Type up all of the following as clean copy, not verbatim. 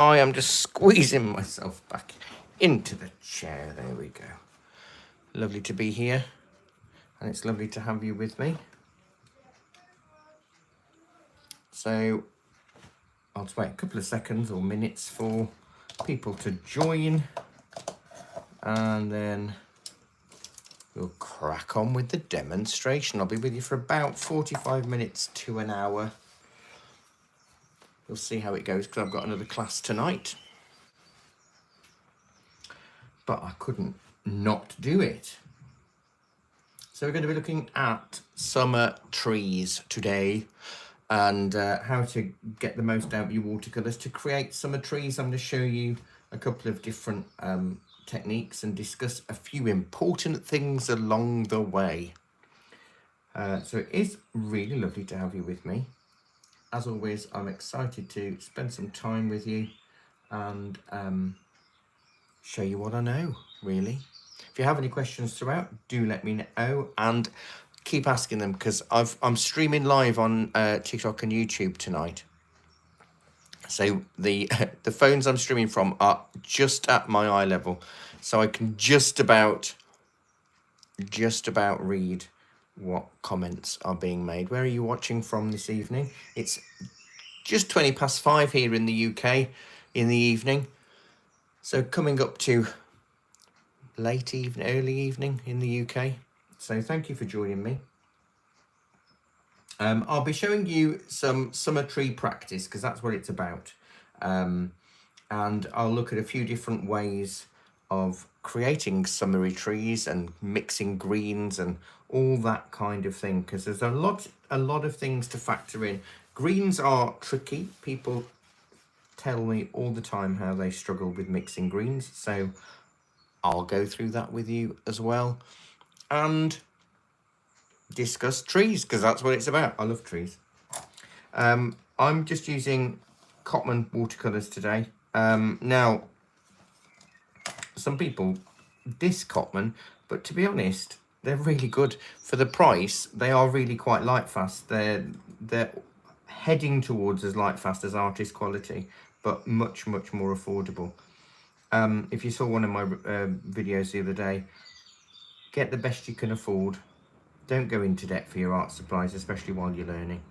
I am just squeezing myself back into the chair. There we go. Lovely to be here, and it's lovely to have you with me. So I'll just wait a couple of seconds or minutes for people to join, and then we'll crack on with the demonstration. I'll be with you for about 45 minutes to an hour. We'll see how it goes because I've got another class tonight. But I couldn't not do it. So we're going to be looking at summer trees today, and how to get the most out of your watercolours to create summer trees. I'm going to show you a couple of different techniques and discuss a few important things along the way. So it is really lovely to have you with me. As always, I'm excited to spend some time with you and show you what I know, really. If you have any questions throughout, do let me know and keep asking them, because I'm streaming live on TikTok and YouTube tonight. So the phones I'm streaming from are just at my eye level, so I can just about read what comments are being made. Where are you watching from this evening? It's just 5:20 here in the UK in the evening, so coming up to late evening, early evening in the UK. So thank you for joining me. I'll be showing you some summer tree practice because that's what it's about, and I'll look at a few different ways of creating summery trees and mixing greens and all that kind of thing, because there's a lot of things to factor in. Greens are tricky. People tell me all the time how they struggle with mixing greens, so I'll go through that with you as well and discuss trees because that's what it's about. I love trees. I'm just using Cotman watercolours today. Now, some people diss Cotman, but to be honest, they're really good. For the price, they are really quite light fast. They're heading towards as light fast as artist quality, but much more affordable. If you saw one of my videos the other day, get the best you can afford. Don't go into debt for your art supplies, especially while you're learning.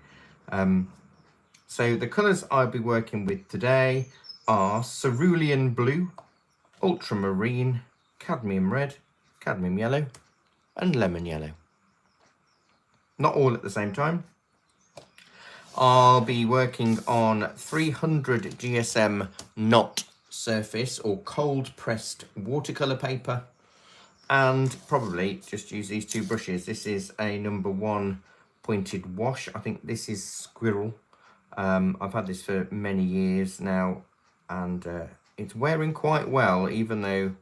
So the colours I'll be working with today are cerulean blue, ultramarine, cadmium red, cadmium yellow, and lemon yellow. Not all at the same time. I'll be working on 300 GSM knot surface or cold pressed watercolour paper, and probably just use these two brushes. This is a number 1 pointed wash. I think this is Squirrel. I've had this for many years now, and it's wearing quite well, even though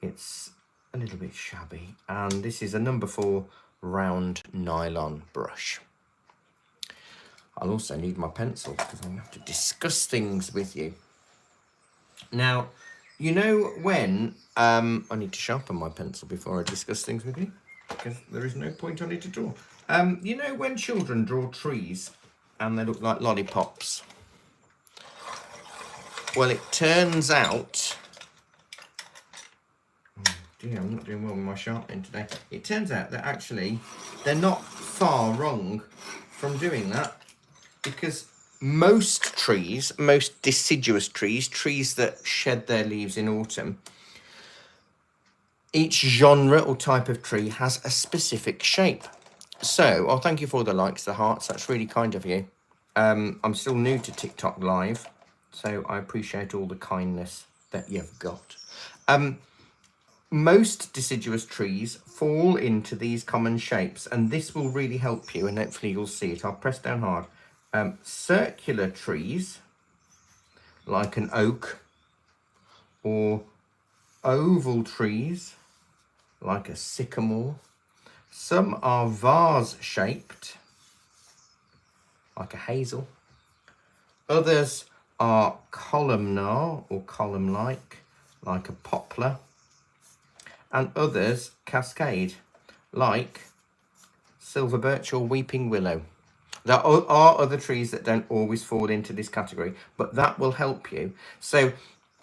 it's a little bit shabby. And this is a number 4 round nylon brush. I'll also need my pencil because I'm going to have to discuss things with you. Now, you know when, I need to sharpen my pencil before I discuss things with you, because there is no point on it at all. You know when children draw trees and they look like lollipops? Well, it turns out, oh dear, I'm not doing well with my sharpening today. It turns out that actually they're not far wrong from doing that, because most trees, most deciduous trees, trees that shed their leaves in autumn, each genre or type of tree has a specific shape. So, oh, thank you for the likes, the hearts. That's really kind of you. I'm still new to TikTok Live, so I appreciate all the kindness that you've got. Most deciduous trees fall into these common shapes, and this will really help you, and hopefully you'll see it. I'll press down hard. Circular trees, like an oak, or oval trees, like a sycamore. Some are vase-shaped, like a hazel. Others are columnar or column-like, like a poplar. And others cascade, like silver birch or weeping willow. There are other trees that don't always fall into this category, but that will help you. So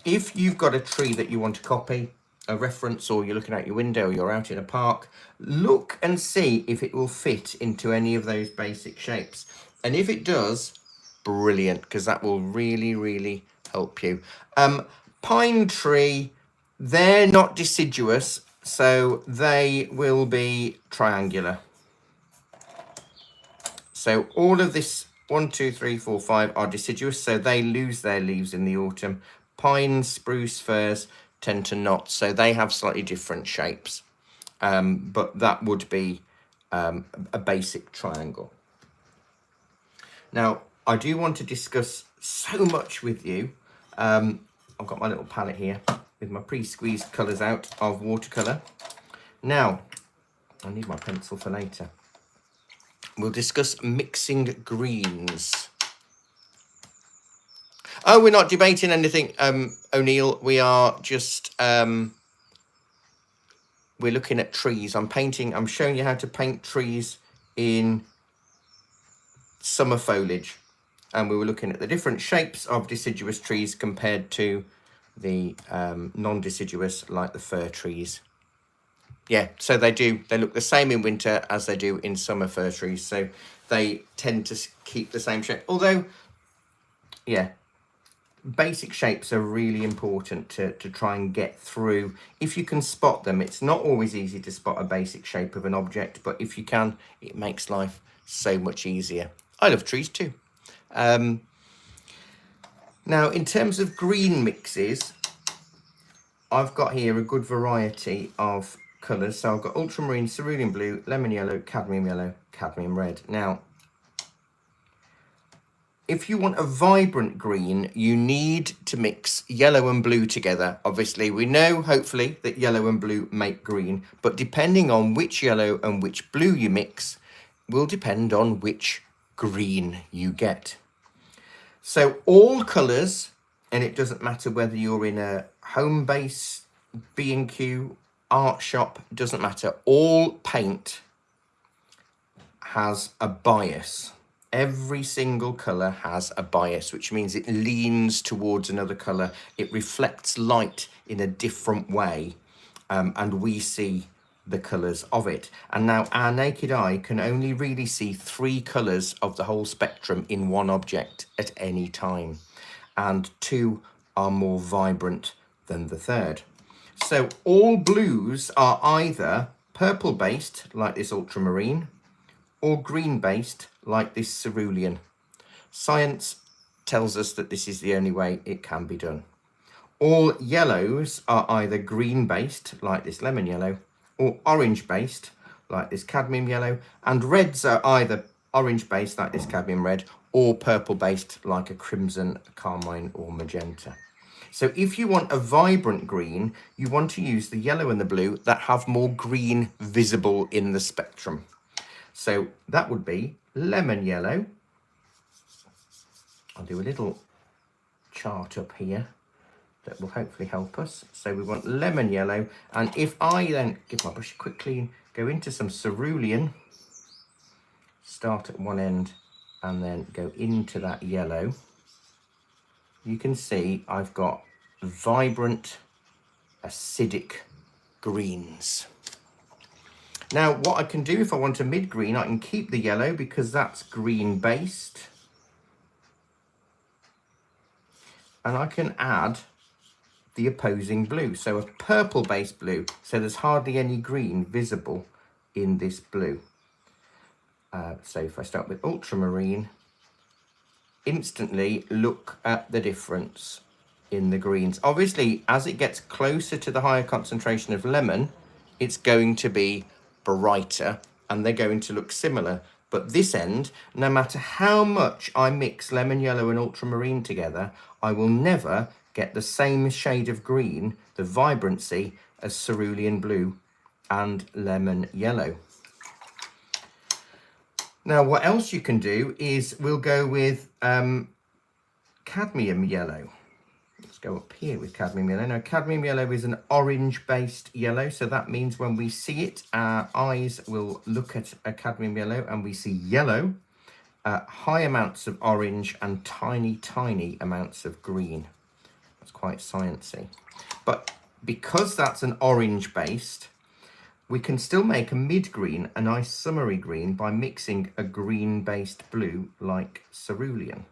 if you've got a tree that you want to copy, a reference, or you're looking out your window, or you're out in a park, look and see if it will fit into any of those basic shapes. And if it does, brilliant, because that will really, really help you. Pine tree, they're not deciduous, so they will be triangular. So all of this 1, 2, 3, 4, 5 are deciduous, so they lose their leaves in the autumn. Pine, spruce, firs tend to not, so they have slightly different shapes. But that would be a basic triangle. Now, I do want to discuss so much with you. I've got my little palette here with my pre-squeezed colours out of watercolour. Now, I need my pencil for later. We'll discuss mixing greens. Oh, we're not debating anything, O'Neill. We are just, we're looking at trees. I'm showing you how to paint trees in summer foliage. And we were looking at the different shapes of deciduous trees compared to the non-deciduous, like the fir trees. Yeah, so they look the same in winter as they do in summer, fir trees. So they tend to keep the same shape. Although, yeah, basic shapes are really important to try and get through. If you can spot them, it's not always easy to spot a basic shape of an object, but if you can, it makes life so much easier. I love trees too. Now, in terms of green mixes, I've got here a good variety of colours. So I've got ultramarine, cerulean blue, lemon yellow, cadmium red. Now, if you want a vibrant green, you need to mix yellow and blue together. Obviously, we know, hopefully, that yellow and blue make green, but depending on which yellow and which blue you mix will depend on which green you get. So all colours, and it doesn't matter whether you're in a home base, B&Q, art shop, doesn't matter. All paint has a bias. Every single colour has a bias, which means it leans towards another colour. It reflects light in a different way, and we see the colours of it. And now our naked eye can only really see 3 colours of the whole spectrum in one object at any time. And 2 are more vibrant than the third. So all blues are either purple based, like this ultramarine, or green based, like this cerulean. Science tells us that this is the only way it can be done. All yellows are either green based, like this lemon yellow, or orange based, like this cadmium yellow, and reds are either orange based, like this cadmium red, or purple based, like a crimson, carmine, or magenta. So if you want a vibrant green, you want to use the yellow and the blue that have more green visible in the spectrum. So that would be lemon yellow. I'll do a little chart up here that will hopefully help us. So we want lemon yellow, and if I then give my brush a quick clean, go into some cerulean, start at one end and then go into that yellow, you can see I've got vibrant acidic greens. Now what I can do, if I want a mid-green, I can keep the yellow because that's green based, and I can add the opposing blue, so a purple based blue, so there's hardly any green visible in this blue. So if I start with ultramarine, instantly look at the difference in the greens. Obviously, as it gets closer to the higher concentration of lemon, it's going to be brighter and they're going to look similar. But this end, no matter how much I mix lemon yellow and ultramarine together, I will never get the same shade of green, the vibrancy, as cerulean blue and lemon yellow. Now, what else you can do is we'll go with cadmium yellow. Let's go up here with cadmium yellow. Now, cadmium yellow is an orange-based yellow, so that means when we see it, our eyes will look at a cadmium yellow and we see yellow. high amounts of orange and tiny amounts of green. That's quite sciencey. But because that's an orange based, we can still make a mid-green, a nice summery green, by mixing a green-based blue like cerulean.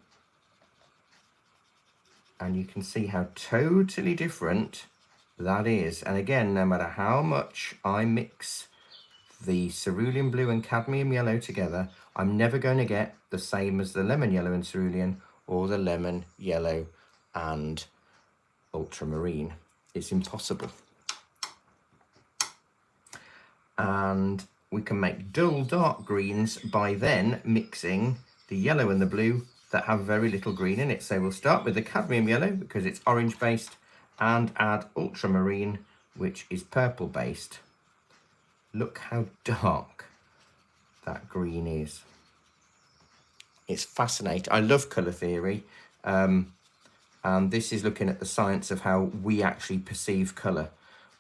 And you can see how totally different that is. And again, no matter how much I mix the cerulean blue and cadmium yellow together, I'm never going to get the same as the lemon yellow and cerulean, or the lemon yellow and ultramarine. It's impossible. And we can make dull dark greens by then mixing the yellow and the blue that have very little green in it. So we'll start with the cadmium yellow because it's orange based, and add ultramarine, which is purple based. Look how dark that green is. It's fascinating. I love colour theory, and this is looking at the science of how we actually perceive colour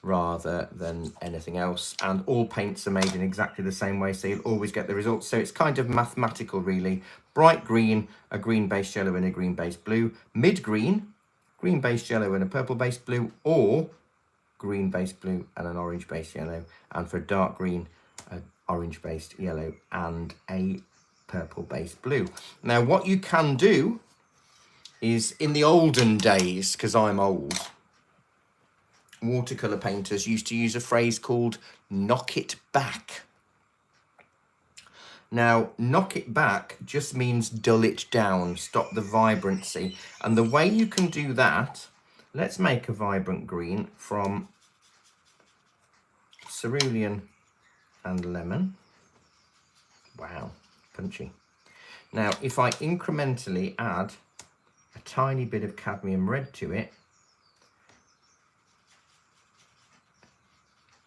rather than anything else. And all paints are made in exactly the same way, so you'll always get the results. So it's kind of mathematical, really. Bright green, a green-based yellow and a green-based blue. Mid-green, green-based yellow and a purple-based blue, or green-based blue and an orange-based yellow. And for dark green, an orange-based yellow and a purple-based blue. Now, what you can do is, in the olden days, because I'm old, watercolour painters used to use a phrase called knock it back. Now, knock it back just means dull it down, stop the vibrancy. And the way you can do that, let's make a vibrant green from cerulean and lemon. Wow, punchy. Now, if I incrementally add a tiny bit of cadmium red to it,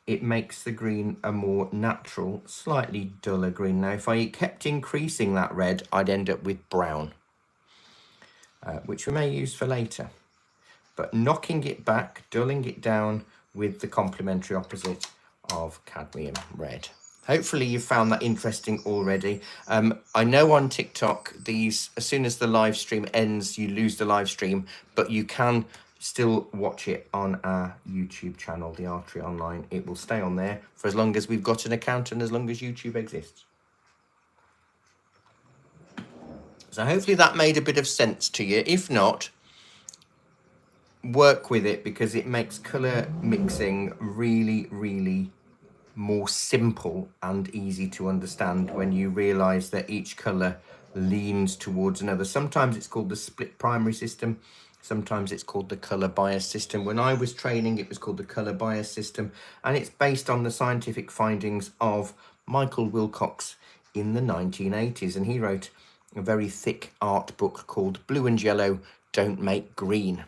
it makes the green a more natural, slightly duller green. Now, if I kept increasing that red, I'd end up with brown, which we may use for later. But knocking it back, dulling it down with the complementary opposite of cadmium red. Hopefully you found that interesting already. I know on TikTok, as soon as the live stream ends, you lose the live stream, but you can still watch it on our YouTube channel, The Artery Online. It will stay on there for as long as we've got an account and as long as YouTube exists. So hopefully that made a bit of sense to you. If not, work with it, because it makes colour mixing really, really more simple and easy to understand when you realise that each colour leans towards another. Sometimes it's called the split primary system. Sometimes it's called the colour bias system. When I was training, it was called the colour bias system, and it's based on the scientific findings of Michael Wilcox in the 1980s, and he wrote a very thick art book called Blue and Yellow Don't Make Green,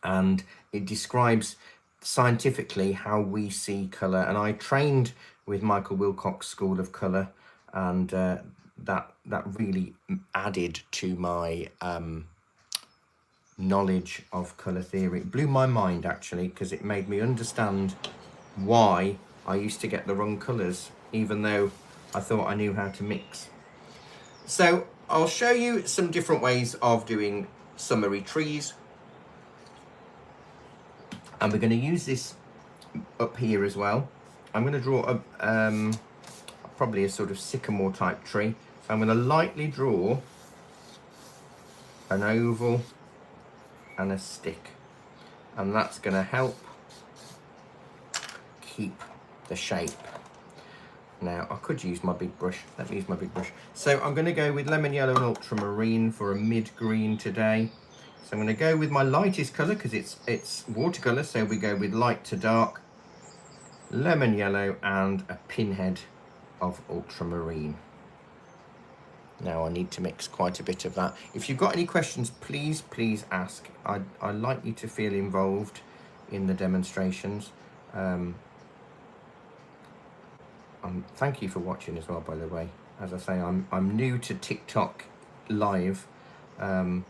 and it describes scientifically how we see colour. And I trained with Michael Wilcox School of Colour, and that really added to my knowledge of colour theory. It blew my mind, actually, because it made me understand why I used to get the wrong colours, even though I thought I knew how to mix. So I'll show you some different ways of doing summery trees, and we're going to use this up here as well. I'm going to draw probably a sort of sycamore type tree. So I'm going to lightly draw an oval and a stick, and that's going to help keep the shape. Now, I could use my big brush. Let me use my big brush. So I'm going to go with lemon yellow and ultramarine for a mid-green today. So I'm going to go with my lightest colour because it's watercolour, so we go with light to dark, lemon yellow and a pinhead of ultramarine. Now I need to mix quite a bit of that. If you've got any questions, please ask. I'd like you to feel involved in the demonstrations. Thank you for watching as well, by the way. As I say, I'm new to TikTok live, and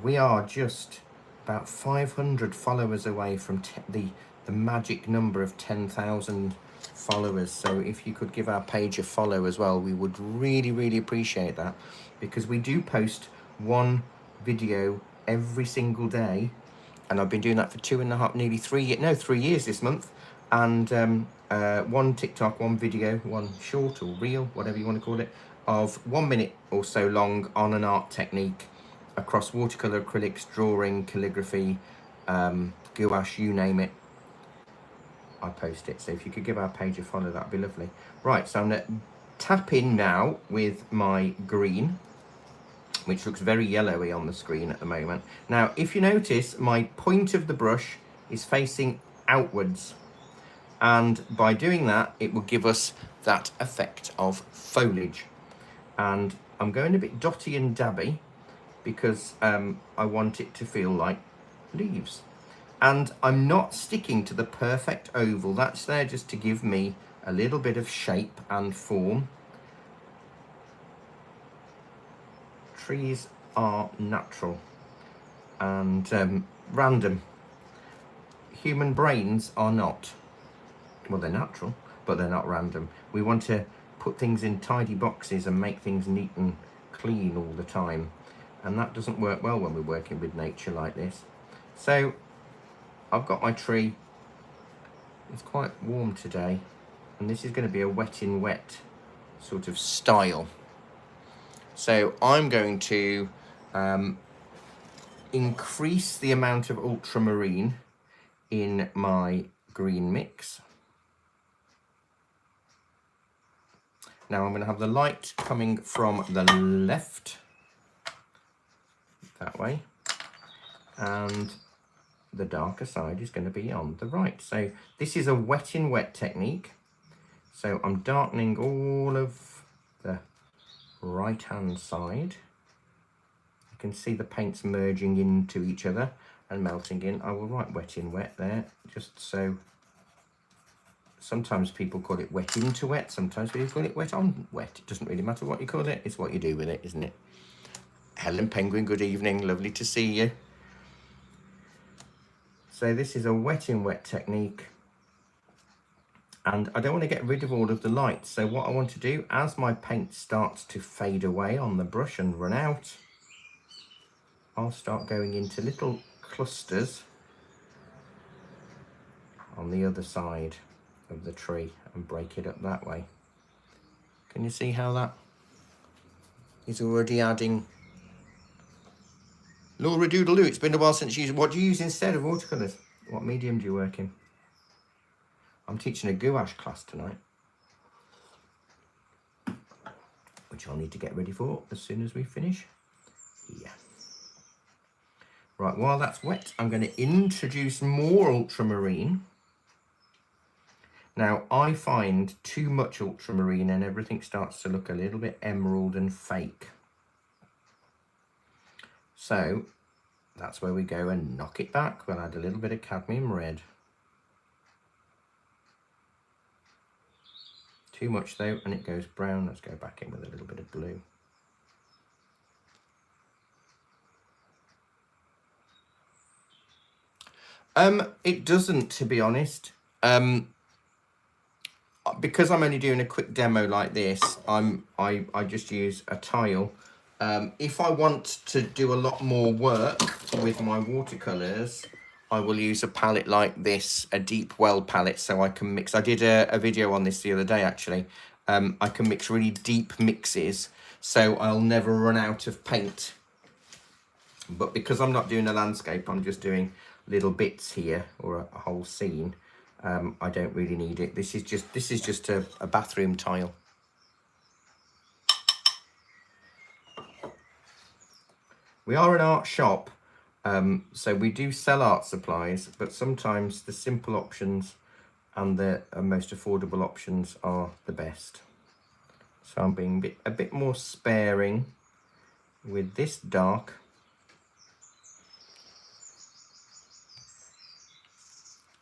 we are just about 500 followers away from the magic number of 10,000 followers. So if you could give our page a follow as well, we would really, really appreciate that, because we do post one video every single day, and I've been doing that for 2.5, nearly 3 years this month. And one TikTok, one video, one short or reel, whatever you want to call it, of 1 minute or so long on an art technique across watercolour, acrylics, drawing, calligraphy, gouache, you name it. I post it. So if you could give our page a follow, that'd be lovely. Right, so I'm going to tap in now with my green, which looks very yellowy on the screen at the moment. Now, if you notice, my point of the brush is facing outwards. And by doing that, it will give us that effect of foliage. And I'm going a bit dotty and dabby because I want it to feel like leaves. And I'm not sticking to the perfect oval. That's there just to give me a little bit of shape and form. Trees are natural and random. Human brains are not. Well, they're natural, but they're not random. We want to put things in tidy boxes and make things neat and clean all the time. And that doesn't work well when we're working with nature like this. So I've got my tree. It's quite warm today, and this is going to be a wet in wet sort of style. So I'm going to increase the amount of ultramarine in my green mix. Now I'm going to have the light coming from the left, that way, and the darker side is going to be on the right. So this is a wet in wet technique. So I'm darkening all of the right hand side. You can see the paints merging into each other and melting in. I will write wet in wet there, just so. Sometimes people call it wet into wet, sometimes people call it wet on wet. It doesn't really matter what you call it, it's what you do with it, isn't it? Helen Penguin, good evening, lovely to see you. So this is a wet in wet technique, and I don't want to get rid of all of the light. So what I want to do, as my paint starts to fade away on the brush and run out, I'll start going into little clusters on the other side of the tree and break it up that way. Can you see how that is already adding? Laura Doodaloo, it's been a while since you used. What do you use instead of watercolours? What medium do you work in? I'm teaching a gouache class tonight, which I'll need to get ready for as soon as we finish. Yeah. Right, while that's wet, I'm going to introduce more ultramarine. Now, I find too much ultramarine and everything starts to look a little bit emerald and fake. So that's where we go and knock it back. We'll add a little bit of cadmium red. Too much though, and it goes brown. Let's go back in with a little bit of blue. It doesn't, to be honest. Because I'm only doing a quick demo like this, I just use a tile. If I want to do a lot more work with my watercolours, I will use a palette like this, a deep well palette, so I can mix. I did a video on this the other day, actually. I can mix really deep mixes, so I'll never run out of paint. But because I'm not doing a landscape, I'm just doing little bits here, or a whole scene. I don't really need it. This is just a bathroom tile. We are an art shop, so we do sell art supplies, but sometimes the simple options and the most affordable options are the best. So I'm being a bit more sparing with this dark.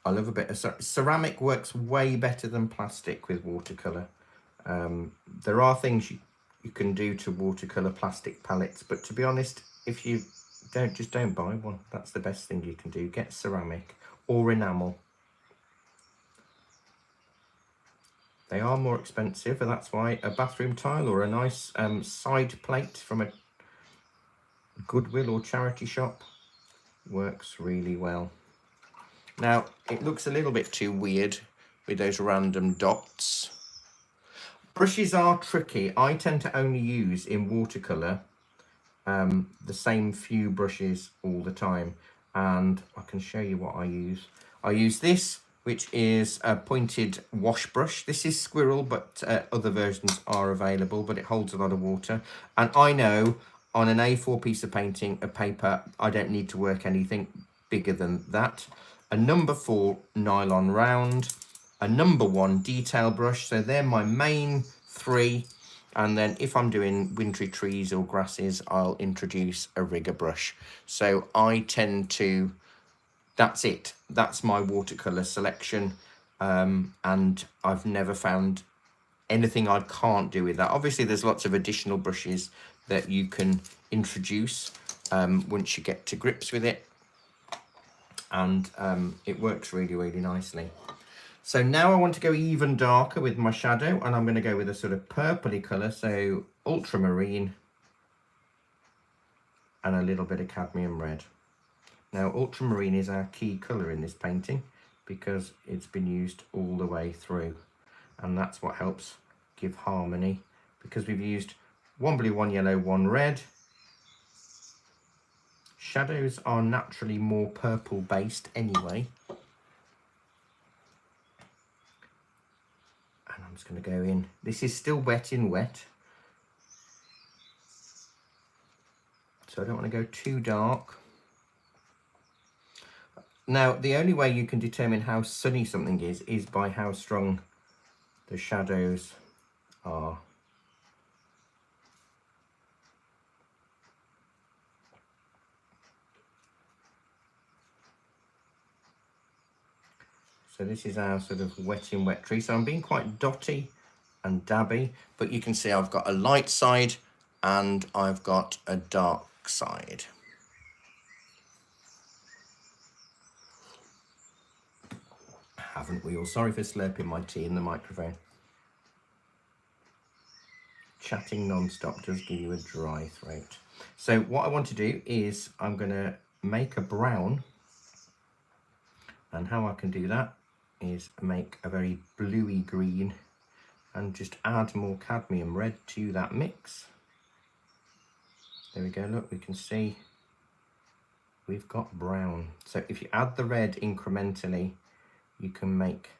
I love a bit of ceramic. Works way better than plastic with watercolour. There are things you can do to watercolour plastic palettes, but to be honest, if you don't buy one. That's the best thing you can do. Get ceramic or enamel. They are more expensive, and that's why a bathroom tile or a nice side plate from a Goodwill or charity shop works really well. Now, it looks a little bit too weird with those random dots. Brushes are tricky. I tend to only use in watercolour the same few brushes all the time, and I can show you what I use. I use this, which is a pointed wash brush. This is Squirrel, but other versions are available, but it holds a lot of water. And I know on an A4 piece of paper, I don't need to work anything bigger than that. A number 4 nylon round, a number 1 detail brush. So they're my main 3. And then if I'm doing wintry trees or grasses, I'll introduce a rigger brush. So I tend to, that's it. That's my watercolour selection. And I've never found anything I can't do with that. Obviously, there's lots of additional brushes that you can introduce once you get to grips with it. And it works really, really nicely. So now I want to go even darker with my shadow, and I'm going to go with a sort of purpley colour, so ultramarine and a little bit of cadmium red. Now ultramarine is our key colour in this painting because it's been used all the way through, and that's what helps give harmony, because we've used 1 blue, 1 yellow, 1 red. Shadows are naturally more purple based anyway. I'm just going to go in. This is still wet in wet, so I don't want to go too dark. Now, the only way you can determine how sunny something is by how strong the shadows are. So this is our sort of wet in wet tree. So I'm being quite dotty and dabby, but you can see I've got a light side and I've got a dark side. Haven't we all? Sorry for slurping my tea in the microphone. Chatting non-stop does give you a dry throat. So what I want to do is I'm going to make a brown, and how I can do that is make a very bluey green and just add more cadmium red to that mix. There we go, look, we can see we've got brown. So if you add the red incrementally, you can make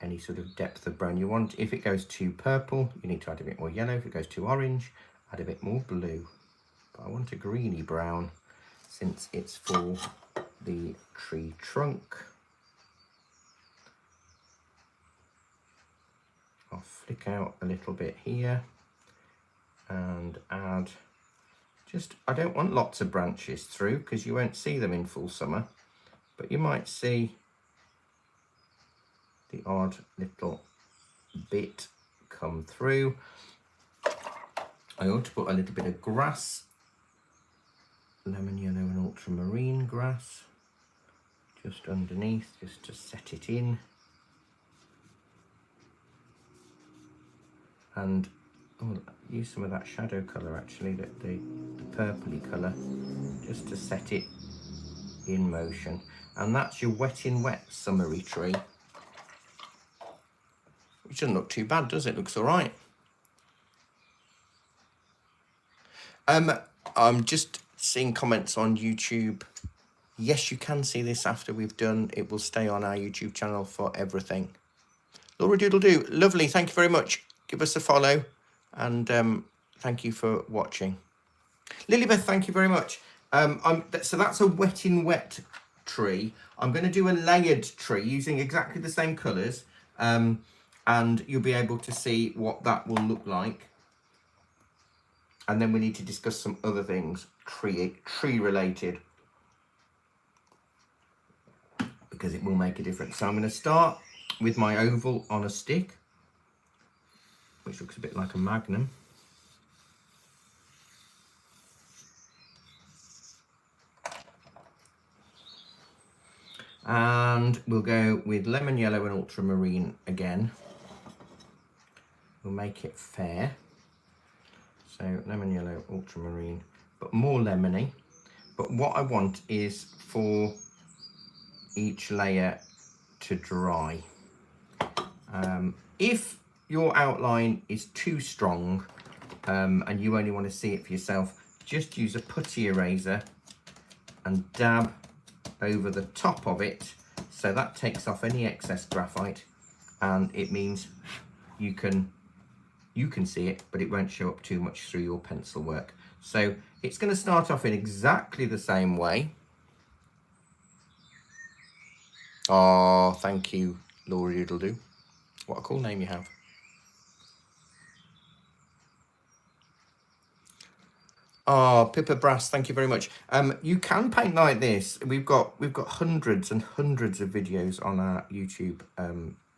any sort of depth of brown you want. If it goes too purple, you need to add a bit more yellow. If it goes too orange, add a bit more blue. But I want a greeny brown since it's for the tree trunk. I'll flick out a little bit here and add just, I don't want lots of branches through because you won't see them in full summer, but you might see the odd little bit come through. I ought to put a little bit of grass, lemon yellow and ultramarine grass, just underneath, just to set it in. And use some of that shadow colour actually, the purpley colour, just to set it in motion. And that's your wet in wet summery tree. Which doesn't look too bad, does it? Looks all right. I'm just seeing comments on YouTube. Yes, you can see this after we've done. It will stay on our YouTube channel for everything. Laura Doodle Do, lovely. Thank you very much. Give us a follow, and thank you for watching. Lilybeth, thank you very much. So that's a wet in wet tree. I'm going to do a layered tree using exactly the same colours, and you'll be able to see what that will look like. And then we need to discuss some other things tree related, because it will make a difference. So I'm going to start with my oval on a stick, which looks a bit like a magnum. And we'll go with lemon yellow and ultramarine again. We'll make it fair. So lemon yellow, ultramarine, but more lemony. But what I want is for each layer to dry. If your outline is too strong and you only want to see it for yourself, just use a putty eraser and dab over the top of it, so that takes off any excess graphite, and it means you can see it, but it won't show up too much through your pencil work. So it's going to start off in exactly the same way. Oh, thank you, Laura Doodle-doo. What a cool name you have. Oh, Pippa Brass, thank you very much. You can paint like this. We've got hundreds and hundreds of videos on our YouTube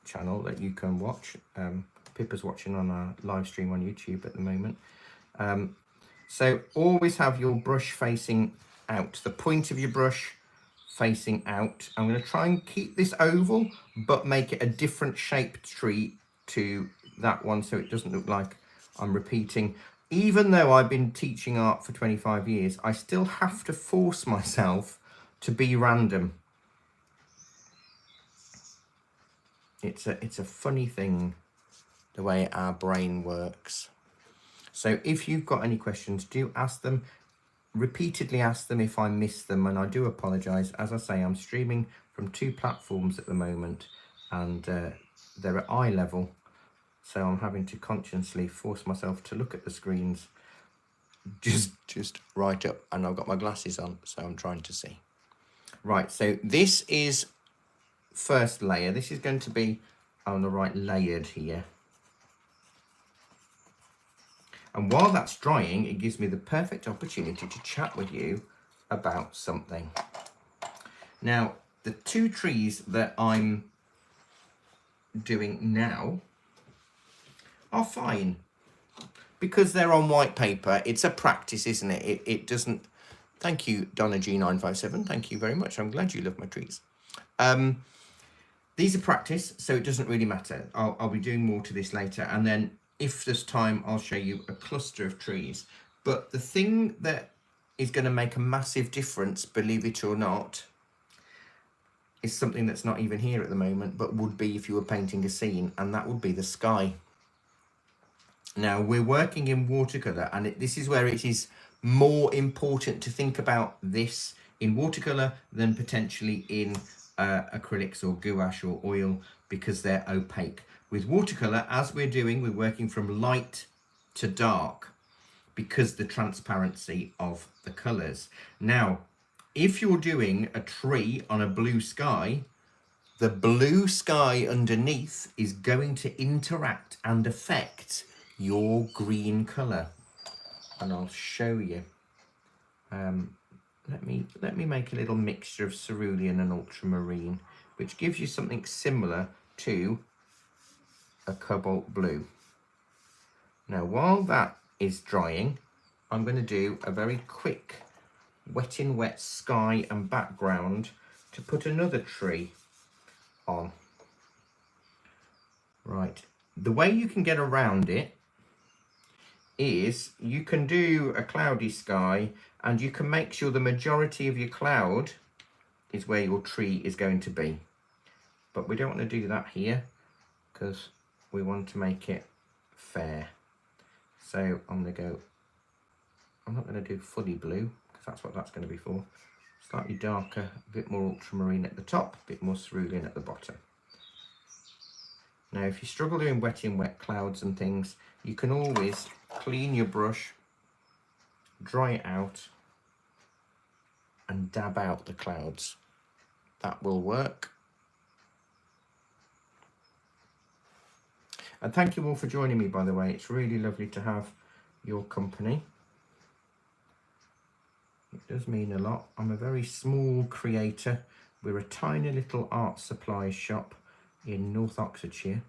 channel that you can watch. Pippa's watching on our live stream on YouTube at the moment. So always have your brush facing out, the point of your brush facing out. I'm going to try and keep this oval, but make it a different shaped tree to that one, so it doesn't look like I'm repeating. Even though I've been teaching art for 25 years, I still have to force myself to be random. It's a funny thing, the way our brain works. So if you've got any questions, do ask them. Repeatedly ask them if I miss them, and I do apologise. As I say, I'm streaming from 2 platforms at the moment, and they're at eye level, so I'm having to consciously force myself to look at the screens just right up, and I've got my glasses on, so I'm trying to see. Right, so this is first layer. This is going to be on the right, layered here. And while that's drying, it gives me the perfect opportunity to chat with you about something. Now, the 2 trees that I'm doing now are fine because they're on white paper. It's a practice, isn't it? It doesn't... Thank you, Donna G957. Thank you very much. I'm glad you love my trees. These are practice, so it doesn't really matter. I'll be doing more to this later, and then if there's time, I'll show you a cluster of trees. But the thing that is going to make a massive difference, believe it or not, is something that's not even here at the moment, but would be if you were painting a scene, and that would be the sky. Now, we're working in watercolour, and this is where it is more important to think about this in watercolour than potentially in acrylics or gouache or oil, because they're opaque. With watercolour, as we're doing, we're working from light to dark because the transparency of the colours. Now, if you're doing a tree on a blue sky, the blue sky underneath is going to interact and affect your green colour. And I'll show you. Let me make a little mixture of cerulean and ultramarine, which gives you something similar to a cobalt blue. Now, while that is drying, I'm going to do a very quick wet in wet sky and background to put another tree on. Right, the way you can get around it is you can do a cloudy sky, and you can make sure the majority of your cloud is where your tree is going to be. But we don't want to do that here because we want to make it fair. So I'm not going to do fully blue because that's what that's going to be for. Slightly darker, a bit more ultramarine at the top, a bit more cerulean at the bottom. Now, if you struggle doing wet in wet clouds and things, you can always clean your brush, dry it out, and dab out the clouds. That will work. And thank you all for joining me, by the way. It's really lovely to have your company. It does mean a lot. I'm a very small creator. We're a tiny little art supplies shop in North Oxfordshire.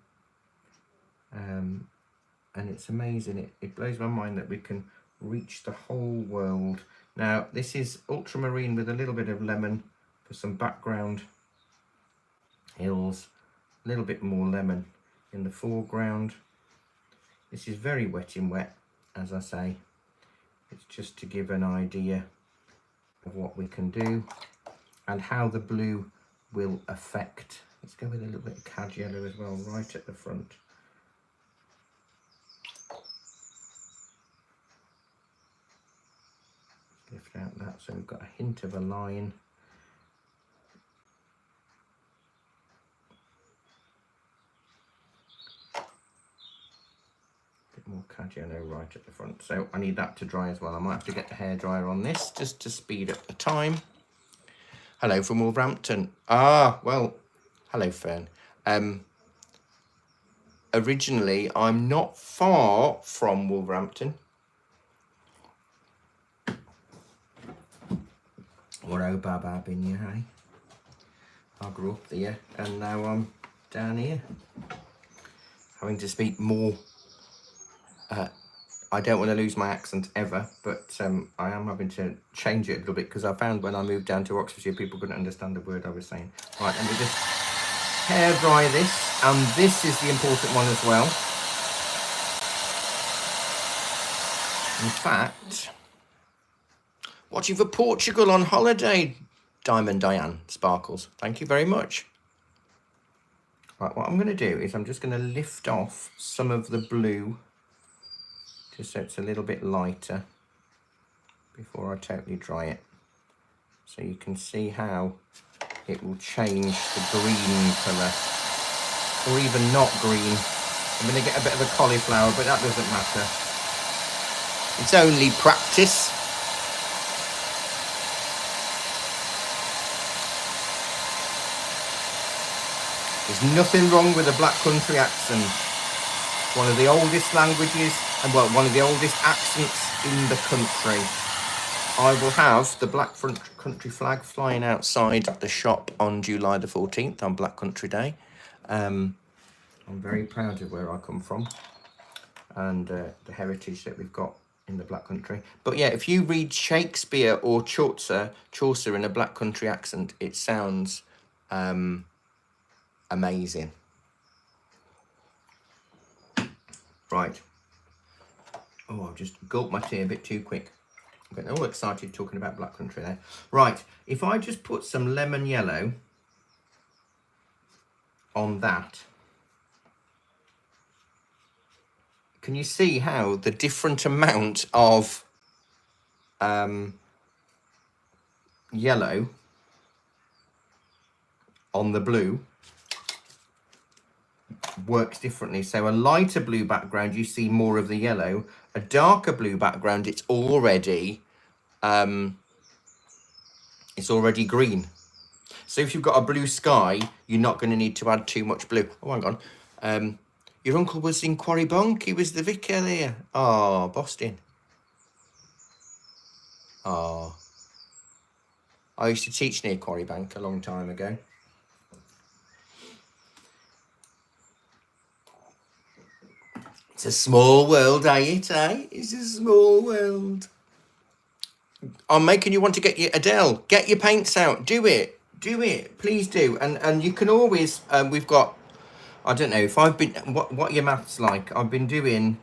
And it's amazing. It blows my mind that we can reach the whole world. Now, this is ultramarine with a little bit of lemon for some background hills, a little bit more lemon in the foreground. This is very wet in wet, as I say. It's just to give an idea of what we can do and how the blue will affect. Let's go with a little bit of cad yellow as well, right at the front. Lift out that so we've got a hint of a line. More cad yellow right at the front, so I need that to dry as well. I might have to get the hairdryer on this just to speed up the time. Hello from Wolverhampton. Well, hello Fern. Originally I'm not far from Wolverhampton. What oh Baba bin you, hey? I grew up there and now I'm down here having to speak more. I don't want to lose my accent ever, but I am having to change it a little bit because I found when I moved down to Oxfordshire, people couldn't understand the word I was saying. Right, let me just hair dry this, and this is the important one as well. In fact, watching for Portugal on holiday, Diamond Diane Sparkles. Thank you very much. Right, what I'm going to do is I'm just going to lift off some of the blue just so it's a little bit lighter before I totally dry it. So you can see how it will change the green colour, or even not green. I'm going to get a bit of a cauliflower, but that doesn't matter. It's only practice. There's nothing wrong with a Black Country accent. One of the oldest languages, and well, one of the oldest accents in the country. I will have the Black Country flag flying outside the shop on July the 14th on Black Country Day. I'm very proud of where I come from and the heritage that we've got in the Black Country. But yeah, if you read Shakespeare or Chaucer in a Black Country accent, it sounds amazing. Right. Oh, I've just gulped my tea a bit too quick. I'm getting all excited talking about Black Country there. Right, if I just put some lemon yellow on that, can you see how the different amount of yellow on the blue works differently? So a lighter blue background, you see more of the yellow. A darker blue background, it's already green. So if you've got a blue sky, you're not going to need to add too much blue. Oh, hang on. Your uncle was in Quarry Bonk. He was the vicar there. Oh, Boston. Oh. I used to teach near Quarry Bank a long time ago. It's a small world, ain't it, eh? It's a small world. I'm making you want to get your Adele. Get your paints out. Do it. Do it. Please do. And you can always, we've got, I don't know, if I've been, what your maths like? I've been doing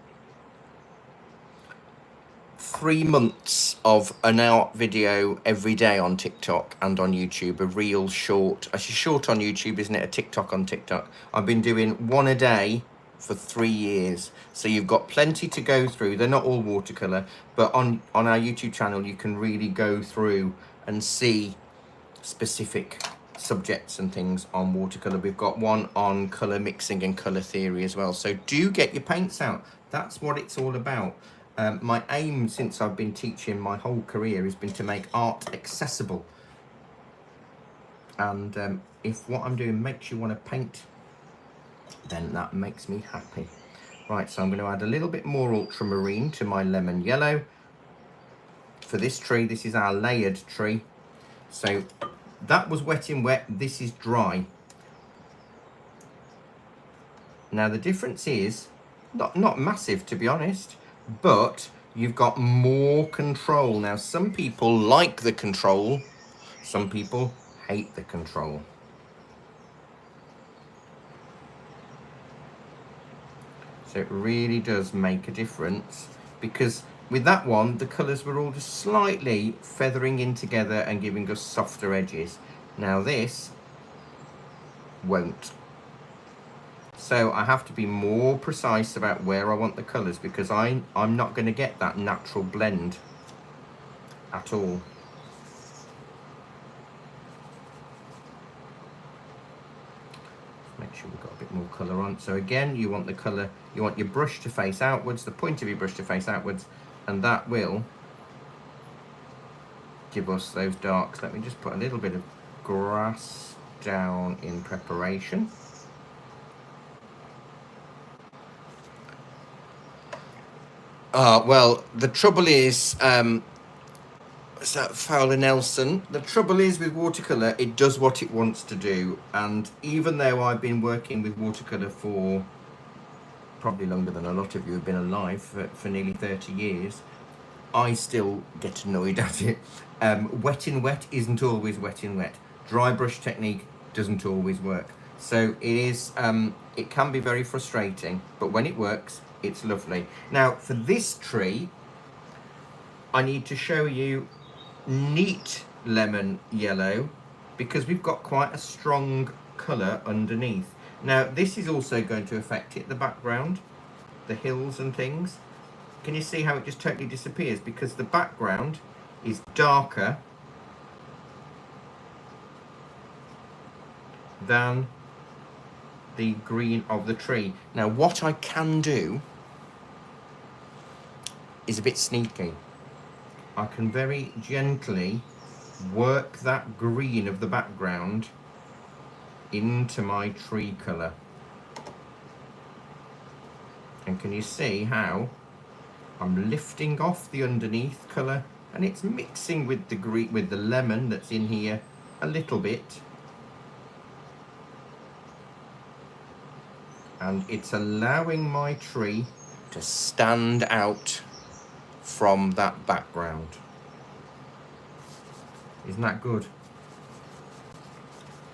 3 months of an hour video every day on TikTok and on YouTube, a real short. Actually, short on YouTube, isn't it? A TikTok on TikTok. I've been doing one a day for 3 years, so you've got plenty to go through. They're not all watercolor, but on our YouTube channel you can really go through and see specific subjects and things on watercolor. We've got one on color mixing and color theory as well, so do get your paints out. That's what it's all about. My aim since I've been teaching my whole career has been to make art accessible, and if what I'm doing makes you want to paint, then that makes me happy. Right, so I'm going to add a little bit more ultramarine to my lemon yellow. For this tree, this is our layered tree. So that was wet in wet, this is dry. Now the difference is, not massive to be honest, but you've got more control. Now some people like the control, some people hate the control. So it really does make a difference, because with that one, the colours were all just slightly feathering in together and giving us softer edges. Now this won't. So I have to be more precise about where I want the colours, because I'm not going to get that natural blend at all. Make sure we've got a bit more colour on. So again, you want the colour, you want your brush to face outwards, the point of your brush to face outwards, and that will give us those darks. Let me just put a little bit of grass down in preparation. Well, the trouble is, is that Fowler Nelson? The trouble is with watercolour, it does what it wants to do. And even though I've been working with watercolour for probably longer than a lot of you have been alive, for nearly 30 years, I still get annoyed at it. Wet in wet isn't always wet in wet. Dry brush technique doesn't always work. So it is, it can be very frustrating, but when it works, it's lovely. Now for this tree, I need to show you neat lemon yellow, because we've got quite a strong colour underneath. Now this is also going to affect it, the background, the hills and things. Can you see how it just totally disappears? Because the background is darker than the green of the tree. Now what I can do is a bit sneaky. I can very gently work that green of the background into my tree colour. And can you see how I'm lifting off the underneath colour, and it's mixing with the green, with the lemon that's in here a little bit, and it's allowing my tree to stand out from that background. Isn't that good?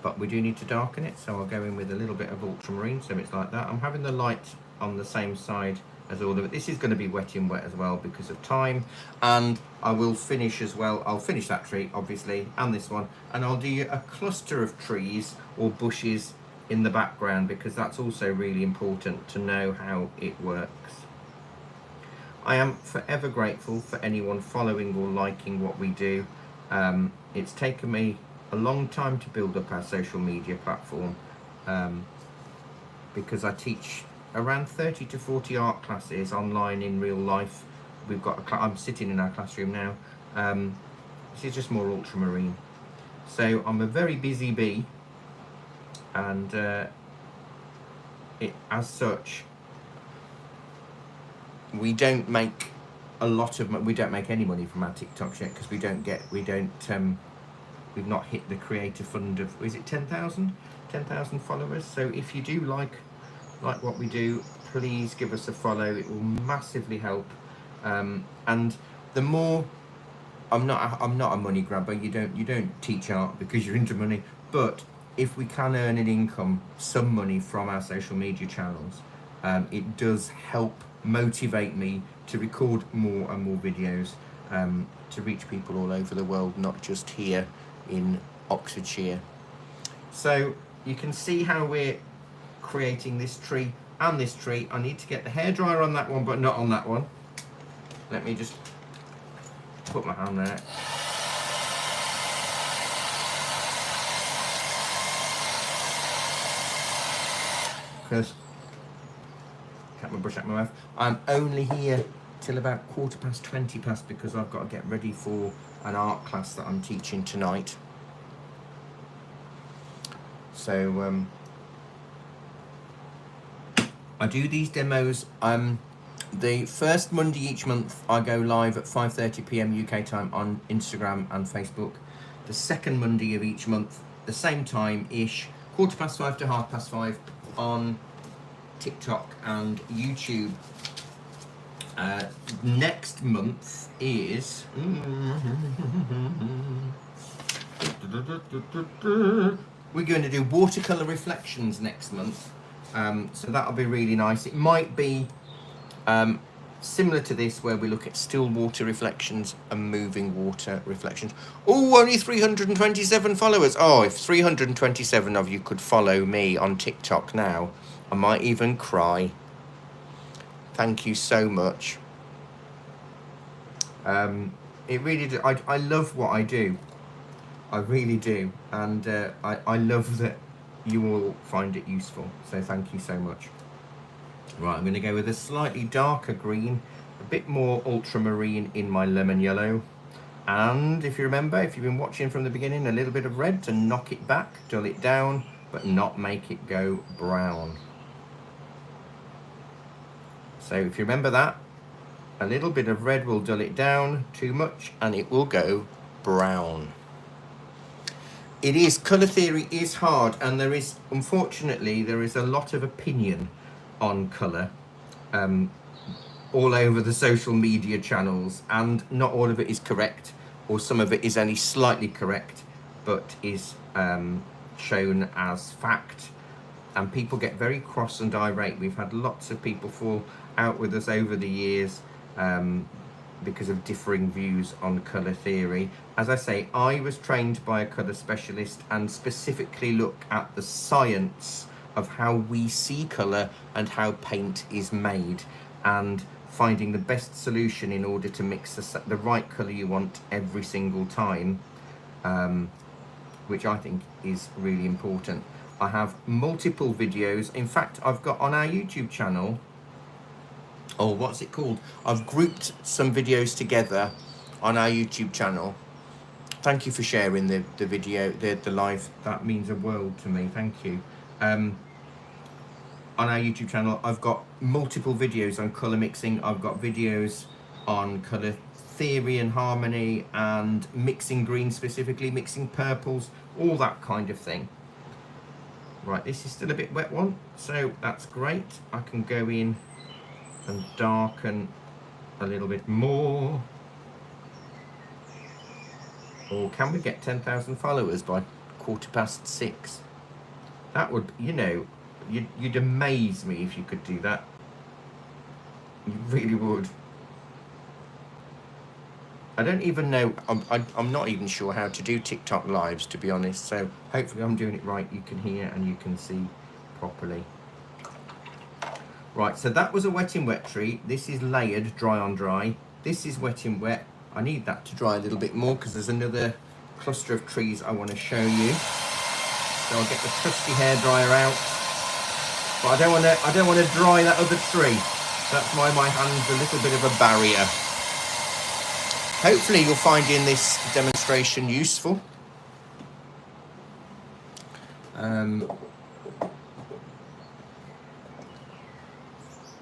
But we do need to darken it, so I'll go in with a little bit of ultramarine, so it's like that. I'm having the light on the same side as all of it. This is going to be wet in wet as well because of time, and I will finish as well. I'll finish that tree obviously, and this one, and I'll do a cluster of trees or bushes in the background, because that's also really important to know how it works. I am forever grateful for anyone following or liking what we do. It's taken me a long time to build up our social media platform, because I teach around 30 to 40 art classes online in real life. We've got I'm sitting in our classroom now. This is just more ultramarine. So I'm a very busy bee, and as such, we don't make a lot of we don't make any money from our TikToks yet, because we've not hit the creator fund of, is it 10,000 followers. So if you do like what we do, please give us a follow. It will massively help. And the more, I'm not a money grabber. You don't teach art because you're into money, but if we can earn an income, some money from our social media channels, it does help motivate me to record more and more videos, to reach people all over the world, not just here in Oxfordshire. So you can see how we're creating this tree and this tree. I need to get the hairdryer on that one, but not on that one. Let me just put my hand there. Because cut my brush out my mouth. I'm only here till about 20 past, because I've got to get ready for an art class that I'm teaching tonight. So I do these demos. The first Monday each month I go live at 5:30 p.m. UK time on Instagram and Facebook. The second Monday of each month, the same time-ish, 5:15 to 5:30 on TikTok and YouTube. Next month is we're going to do watercolour reflections next month. So that'll be really nice. It might be similar to this, where we look at still water reflections and moving water reflections. Oh, only 327 followers. Oh, if 327 of you could follow me on TikTok now, I might even cry. Thank you so much. It really I love what I do. I really do. And I love that you all find it useful. So thank you so much. Right, I'm going to go with a slightly darker green, a bit more ultramarine in my lemon yellow. And if you remember, if you've been watching from the beginning, a little bit of red to knock it back, dull it down, but not make it go brown. So if you remember that, a little bit of red will dull it down too much and it will go brown. It is, colour theory is hard, and there is, unfortunately, there is a lot of opinion on colour all over the social media channels, and not all of it is correct, or some of it is only slightly correct, but is shown as fact, and people get very cross and irate. We've had lots of people fall out with us over the years because of differing views on colour theory. As I say, I was trained by a colour specialist and specifically look at the science of how we see colour and how paint is made, and finding the best solution in order to mix the right colour you want every single time, which I think is really important. I have multiple videos. In fact, I've got on our YouTube channel, oh, what's it called? I've grouped some videos together on our YouTube channel. Thank you for sharing the video, the live. That means a world to me. Thank you. On our YouTube channel, I've got multiple videos on colour mixing. I've got videos on colour theory and harmony, and mixing greens specifically, mixing purples, all that kind of thing. Right, this is still a bit wet one, so that's great. I can go in and darken a little bit more. Or can we get 10,000 followers by 6:15? That would, you know, you'd amaze me if you could do that. You really would. I don't even know, I'm not even sure how to do TikTok lives, to be honest, so hopefully I'm doing it right. You can hear and you can see properly. Right, so that was a wet in wet tree. This is layered, dry on dry. This is wet in wet. I need that to dry a little bit more because there's another cluster of trees I want to show you. So I'll get the trusty hairdryer out. But I don't want to dry that other tree. That's why my hand's a little bit of a barrier. Hopefully you'll find in this demonstration useful. And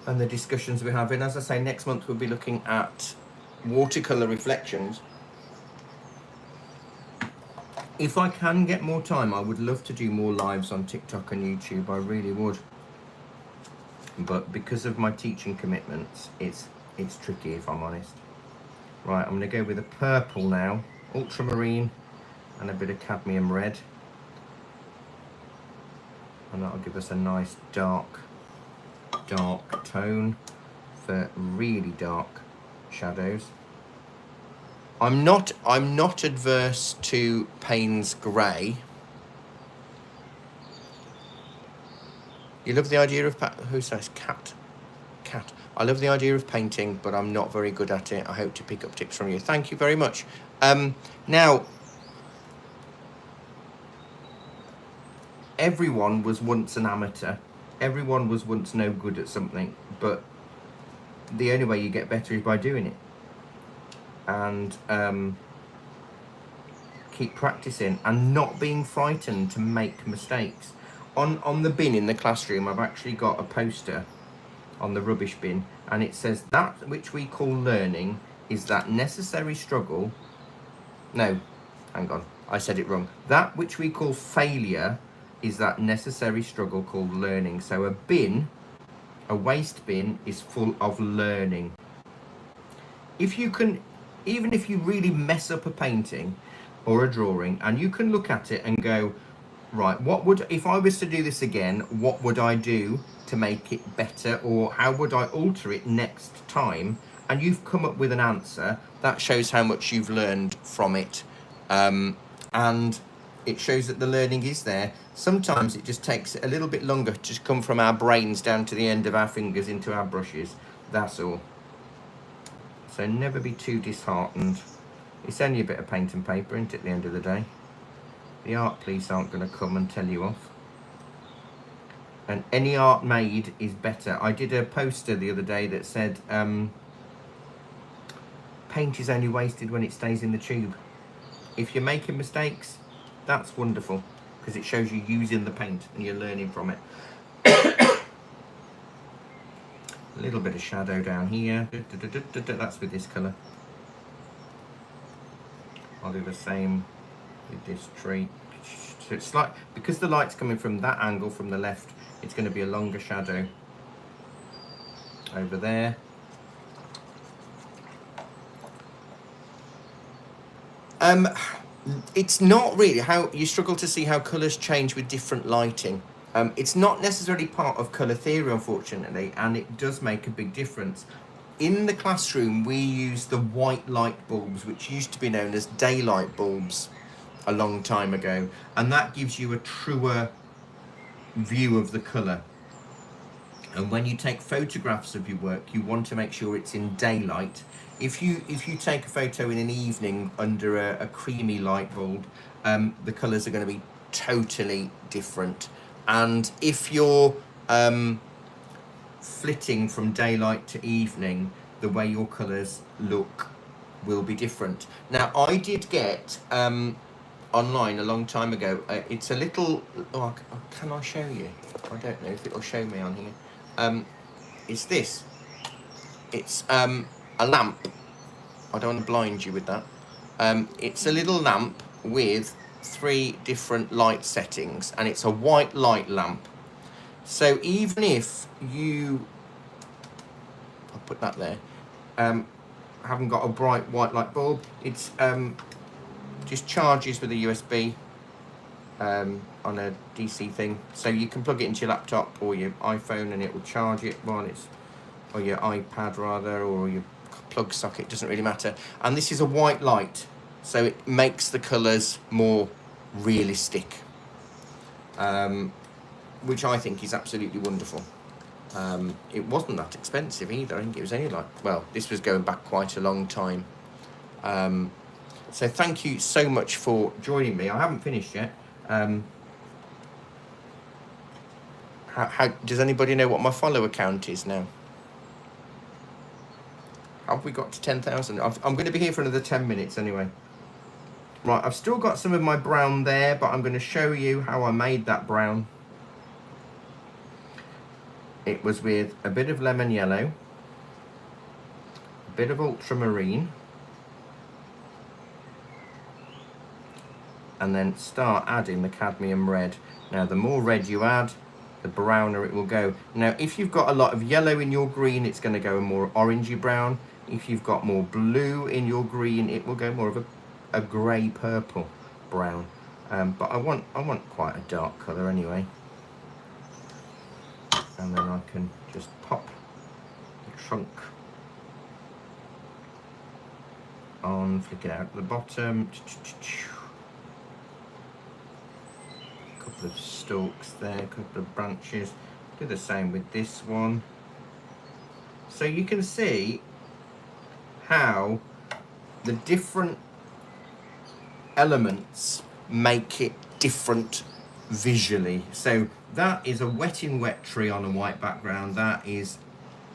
the discussions we're having. As I say, next month we'll be looking at watercolour reflections. If I can get more time, I would love to do more lives on TikTok and YouTube. I really would. But because of my teaching commitments, it's tricky, if I'm honest. Right, I'm going to go with a purple now, ultramarine, and a bit of cadmium red. And that'll give us a nice dark tone for really dark shadows. I'm not adverse to Payne's grey. You love the idea of who says cat? I love the idea of painting, but I'm not very good at it. I hope to pick up tips from you. Thank you very much. Now, everyone was once an amateur. Everyone was once no good at something, but the only way you get better is by doing it. And keep practicing and not being frightened to make mistakes. On the bin in the classroom, I've actually got a poster on the rubbish bin, and it says, that which we call learning is that necessary struggle. No, hang on, I said it wrong. That which we call failure is that necessary struggle called learning. So a bin, a waste bin, is full of learning. If you can, even if you really mess up a painting or a drawing, and you can look at it and go, Right, what would, if I was to do this again, what would I do to make it better, or how would I alter it next time? And you've come up with an answer. That shows how much you've learned from it. And it shows that the learning is there. Sometimes it just takes a little bit longer to just come from our brains down to the end of our fingers into our brushes. That's all. So never be too disheartened. It's only a bit of paint and paper, isn't it, at the end of the day? The art police aren't going to come and tell you off. And any art made is better. I did a poster the other day that said, paint is only wasted when it stays in the tube. If you're making mistakes, that's wonderful, because it shows you using the paint and you're learning from it. A little bit of shadow down here. That's with this colour. I'll do the same with this tree. So it's like, because the light's coming from that angle from the left, it's going to be a longer shadow over there. It's not really how you struggle to see how colours change with different lighting. It's not necessarily part of colour theory, unfortunately, and it does make a big difference. In the classroom, we use the white light bulbs, which used to be known as daylight bulbs a long time ago, and that gives you a truer view of the colour. And when you take photographs of your work, you want to make sure it's in daylight. If you take a photo in an evening under a creamy light bulb, the colours are going to be totally different. And if you're flitting from daylight to evening, the way your colours look will be different. Now, I did get online a long time ago, it's a little, can I show you? I don't know if it'll show me on here. It's this. It's a lamp. I don't want to blind you with that. It's a little lamp with 3 different light settings, and it's a white light lamp. So even if you, I'll put that there, haven't got a bright white light bulb, it's just charges with a USB on a DC thing. So you can plug it into your laptop or your iPhone and it will charge it while it's, or your iPad rather, or your plug socket, doesn't really matter. And this is a white light, so it makes the colours more realistic, which I think is absolutely wonderful. It wasn't that expensive either. I think it was only like, well, this was going back quite a long time. So thank you so much for joining me. I haven't finished yet. How does anybody know what my follower count is now? Have we got to 10,000? I'm going to be here for another 10 minutes anyway. Right, I've still got some of my brown there, but I'm going to show you how I made that brown. It was with a bit of lemon yellow, a bit of ultramarine, and then start adding the cadmium red. Now, the more red you add, the browner it will go. Now, if you've got a lot of yellow in your green, it's going to go a more orangey brown. If you've got more blue in your green, it will go more of a grey purple brown. But I want quite a dark colour anyway. And then I can just pop the trunk on, flick it out at the bottom. A couple of stalks there, a couple of branches. Do the same with this one. So you can see how the different elements make it different visually. So that is a wet in wet tree on a white background. That is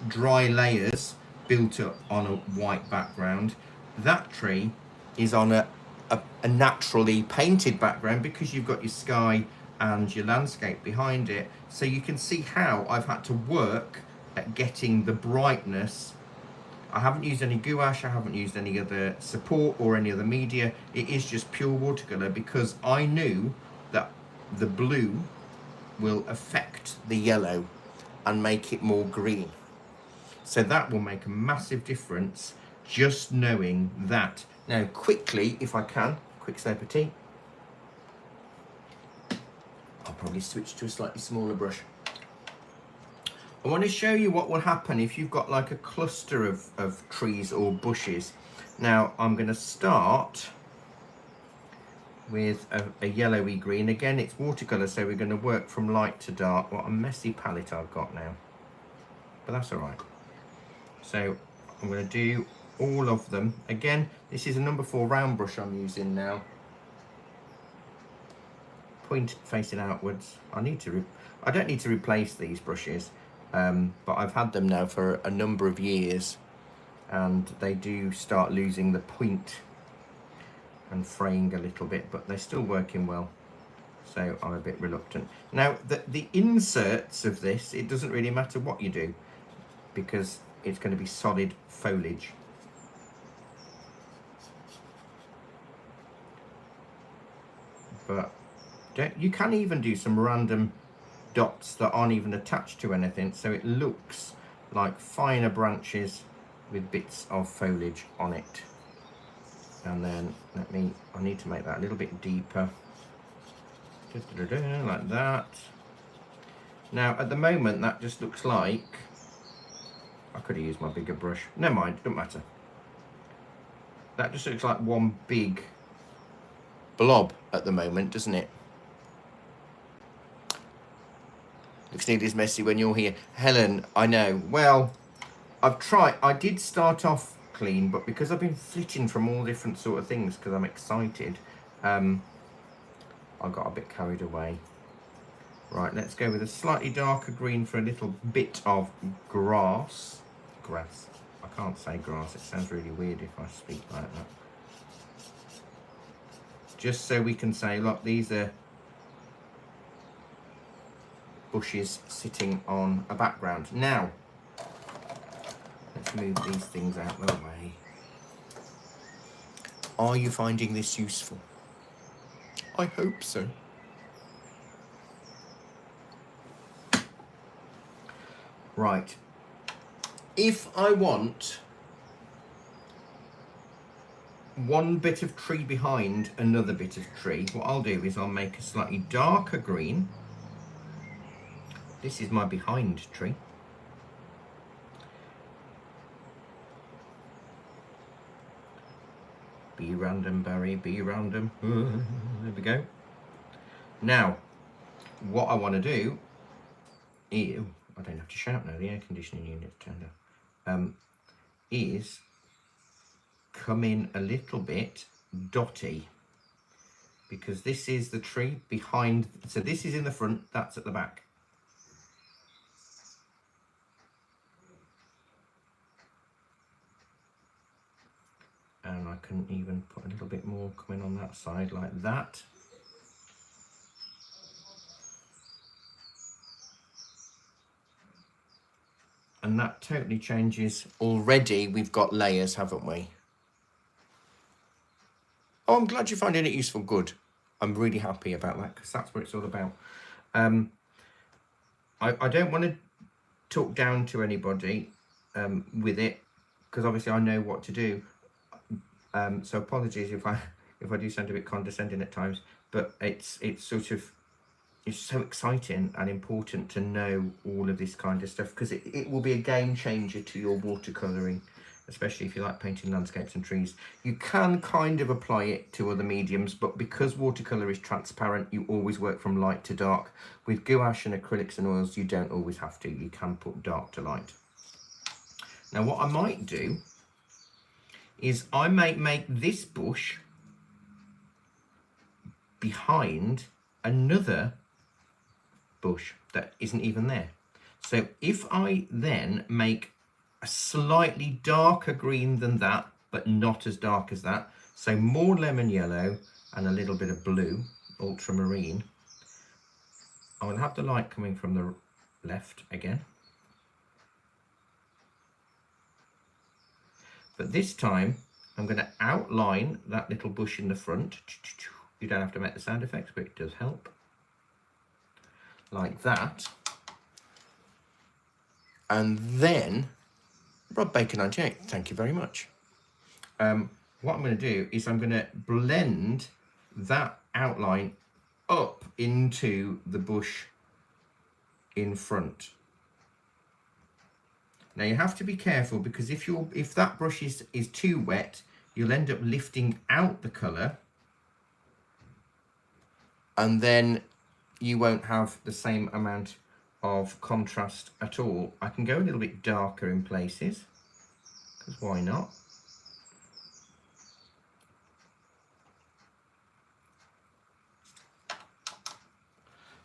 dry layers built up on a white background. That tree is on a naturally painted background because you've got your sky and your landscape behind it. So you can see how I've had to work at getting the brightness. I haven't used any gouache, I haven't used any other support or any other media. It is just pure watercolour because I knew that the blue will affect the yellow and make it more green. So that will make a massive difference, just knowing that. Now quickly, if I can, quick slurp of tea. I'll probably switch to a slightly smaller brush. I want to show you what will happen if you've got like a cluster of trees or bushes. Now I'm going to start with a yellowy green. Again, it's watercolour, so we're going to work from light to dark. What a messy palette I've got now, but that's all right. So I'm going to do all of them. Again, this is a number 4 round brush I'm using now. Point facing outwards. I don't need to replace these brushes, but I've had them now for a number of years, and they do start losing the point and fraying a little bit, but they're still working well, so I'm a bit reluctant. Now the inserts of this, it doesn't really matter what you do, because it's going to be solid foliage. But you can even do some random dots that aren't even attached to anything, so it looks like finer branches with bits of foliage on it. And then I need to make that a little bit deeper, like that. Now at the moment that just looks like, I could have used my bigger brush, never mind, it doesn't matter. That just looks like one big blob at the moment, doesn't it? Looks nearly as messy when you're here. Helen, I know. Well, I did start off clean, but because I've been flitting from all different sort of things because I'm excited, I got a bit carried away. Right, let's go with a slightly darker green for a little bit of grass. I can't say grass, it sounds really weird if I speak like that. Just so we can say, look, these are bushes sitting on a background. Now, let's move these things out of the way. Are you finding this useful? I hope so. Right. If I want one bit of tree behind another bit of tree, what I'll do is I'll make a slightly darker green. This is my behind tree. Be random, Barry, be random. There we go. Now, what I want to do, I don't have to shout now, the air conditioning unit's turned on, is come in a little bit dotty, because this is the tree behind, so this is in the front, that's at the back. And I can even put a little bit more coming on that side like that. And that totally changes. Already we've got layers, haven't we? Oh, I'm glad you're finding it useful. Good. I'm really happy about that, because that's what it's all about. I don't want to talk down to anybody with it, because obviously I know what to do. So apologies if I do sound a bit condescending at times, but it's so exciting and important to know all of this kind of stuff, because it will be a game changer to your watercolouring, especially if you like painting landscapes and trees. You can kind of apply it to other mediums, but because watercolour is transparent, you always work from light to dark. With gouache and acrylics and oils, you don't always have to. You can put dark to light. Now what I might do is I might make this bush behind another bush that isn't even there. So if I then make a slightly darker green than that, but not as dark as that, so more lemon yellow and a little bit of blue, ultramarine, I will have the light coming from the left again. But this time I'm going to outline that little bush in the front. You don't have to make the sound effects, but it does help. Like that. And then, Rob Baker 98, thank you very much. What I'm going to do is I'm going to blend that outline up into the bush in front. Now you have to be careful, because if that brush is too wet, you'll end up lifting out the colour, and then you won't have the same amount of contrast at all. I can go a little bit darker in places, because why not?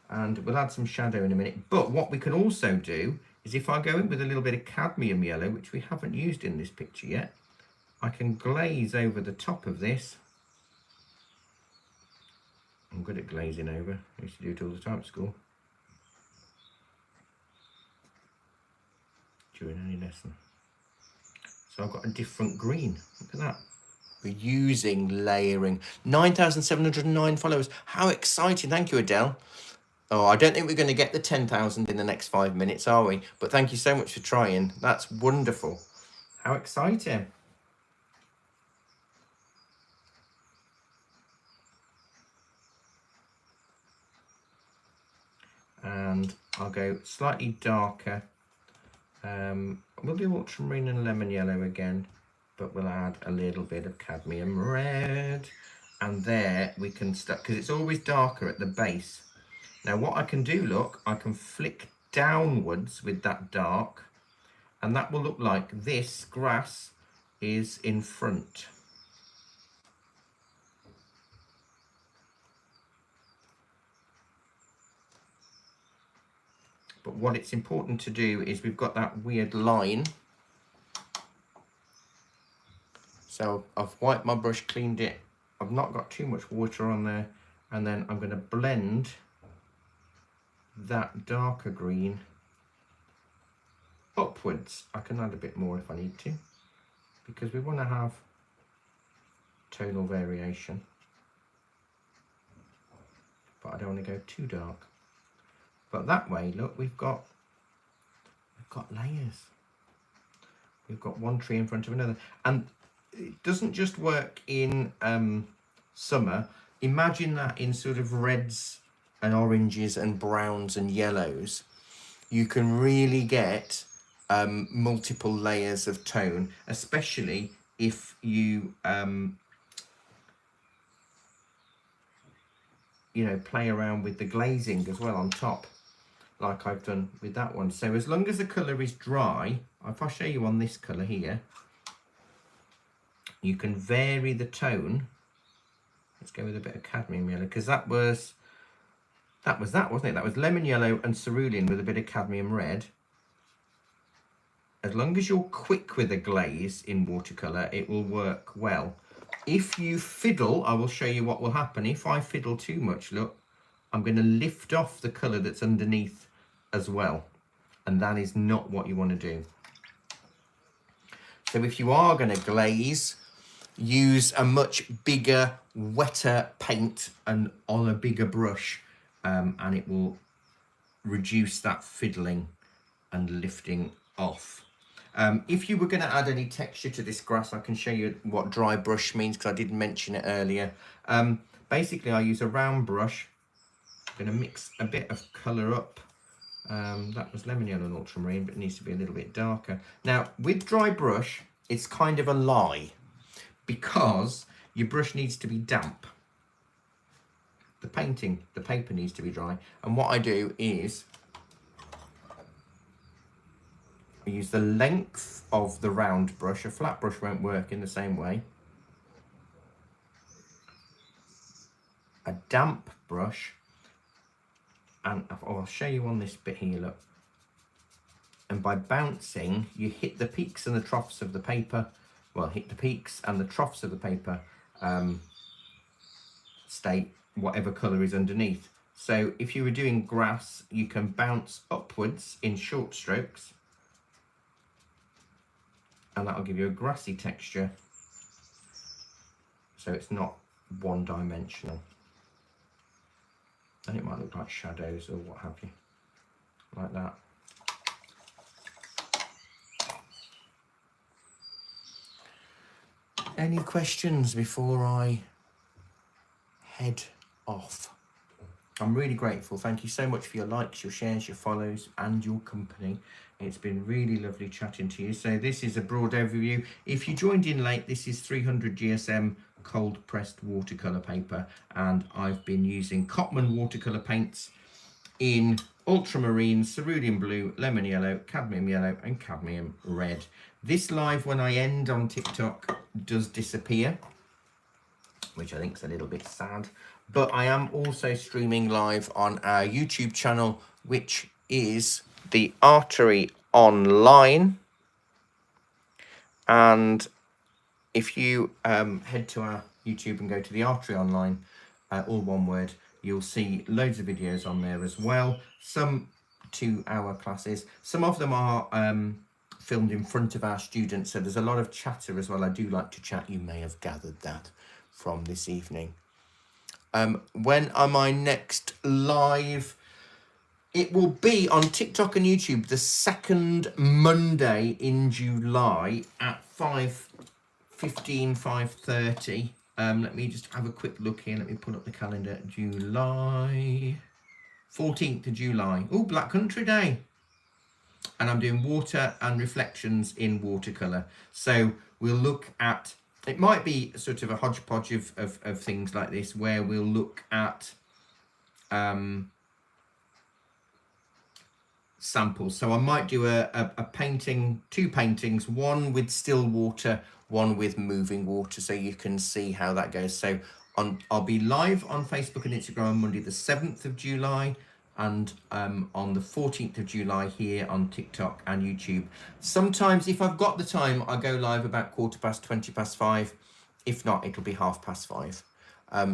And we'll add some shadow in a minute. But what we can also do is, if I go in with a little bit of cadmium yellow, which we haven't used in this picture yet, I can glaze over the top of this. I'm good at glazing over. I used to do it all the time at school, during any lesson. So I've got a different green. Look at that. We're using layering. 9,709 followers. How exciting. Thank you, Adele. Oh, I don't think we're going to get the 10,000 in the next 5 minutes, are we? But thank you so much for trying. That's wonderful. How exciting. And I'll go slightly darker. We'll do ultramarine and lemon yellow again, but we'll add a little bit of cadmium red. And there we can start, because it's always darker at the base. Now what I can do, look, I can flick downwards with that dark, and that will look like this grass is in front. But what it's important to do is, we've got that weird line. So I've wiped my brush, cleaned it. I've not got too much water on there. And then I'm going to blend that darker green upwards. I can add a bit more if I need to, because we want to have tonal variation. But I don't want to go too dark. But that way, look, we've got layers. We've got one tree in front of another. And it doesn't just work in summer. Imagine that in sort of reds and oranges and browns and yellows. You can really get multiple layers of tone, especially if you you know, play around with the glazing as well on top, like I've done with that one. So as long as the colour is dry, if I show you on this colour here, you can vary the tone. Let's go with a bit of cadmium yellow, because that was that, wasn't it? That was lemon yellow and cerulean with a bit of cadmium red. As long as you're quick with a glaze in watercolour, it will work well. If you fiddle, I will show you what will happen. If I fiddle too much, look, I'm going to lift off the colour that's underneath as well. And that is not what you want to do. So if you are going to glaze, use a much bigger, wetter paint and on a bigger brush, and it will reduce that fiddling and lifting off. If you were going to add any texture to this grass, I can show you what dry brush means, because I did mention it earlier. Basically, I use a round brush. I'm going to mix a bit of colour up. That was lemon yellow and ultramarine, but it needs to be a little bit darker. Now, with dry brush, it's kind of a lie, because your brush needs to be damp. The paper needs to be dry. And what I do is, I use the length of the round brush. A flat brush won't work in the same way. A damp brush, and I'll show you on this bit here, look. And by bouncing, you hit the peaks and the troughs of the paper. Well, hit the peaks and the troughs of the paper, state whatever colour is underneath. So if you were doing grass, you can bounce upwards in short strokes, and that'll give you a grassy texture, so it's not one-dimensional. And it might look like shadows or what have you, like that. Any questions before I head off? I'm really grateful. Thank you so much for your likes, your shares, your follows, and your company. It's been really lovely chatting to you. So this is a broad overview. If you joined in late, this is 300 GSM cold pressed watercolour paper, and I've been using Cotman watercolour paints in ultramarine, cerulean blue, lemon yellow, and cadmium red. This live, when I end on TikTok, does disappear, which I think is a little bit sad. But I am also streaming live on our YouTube channel, which is the Artery Online. And if you head to our YouTube and go to the Artery Online, all one word, you'll see loads of videos on there as well. Some 2-hour classes. Some of them are filmed in front of our students, so there's a lot of chatter as well. I do like to chat. You may have gathered that from this evening. When am I next live? It will be on TikTok and YouTube the second Monday in July at 5:15, 5:30. Let me just have a quick look here. Let me pull up the calendar. July 14th of July. Oh, Black Country Day. And I'm doing water and reflections in watercolour. So we'll look at, it might be sort of a hodgepodge of things like this, where we'll look at samples. So I might do a painting, 2 paintings, one with still water, one with moving water, so you can see how that goes. So I'll be live on Facebook and Instagram on Monday the 7th of July, and on the 14th of July here on TikTok and YouTube. Sometimes, if I've got the time, I go live about 5:15. If not, it'll be 5:30.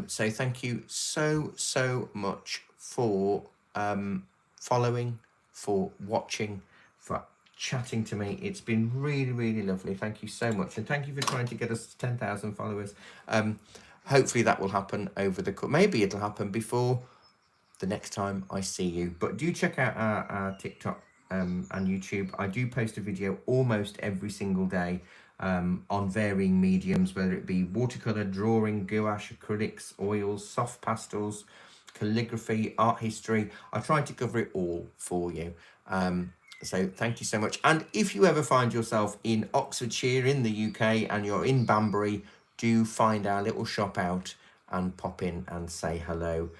So thank you so much for following, for watching, for chatting to me. It's been really lovely. Thank you so much, and thank you for trying to get us to 10,000 followers. Hopefully that will happen over the maybe it'll happen before the next time I see you. But do check out our TikTok and YouTube. I do post a video almost every single day on varying mediums, whether it be watercolor, drawing, gouache, acrylics, oils, soft pastels, calligraphy, art history. I try to cover it all for you. So thank you so much. And if you ever find yourself in Oxfordshire in the UK and you're in Banbury, do find our little shop out and pop in and say hello.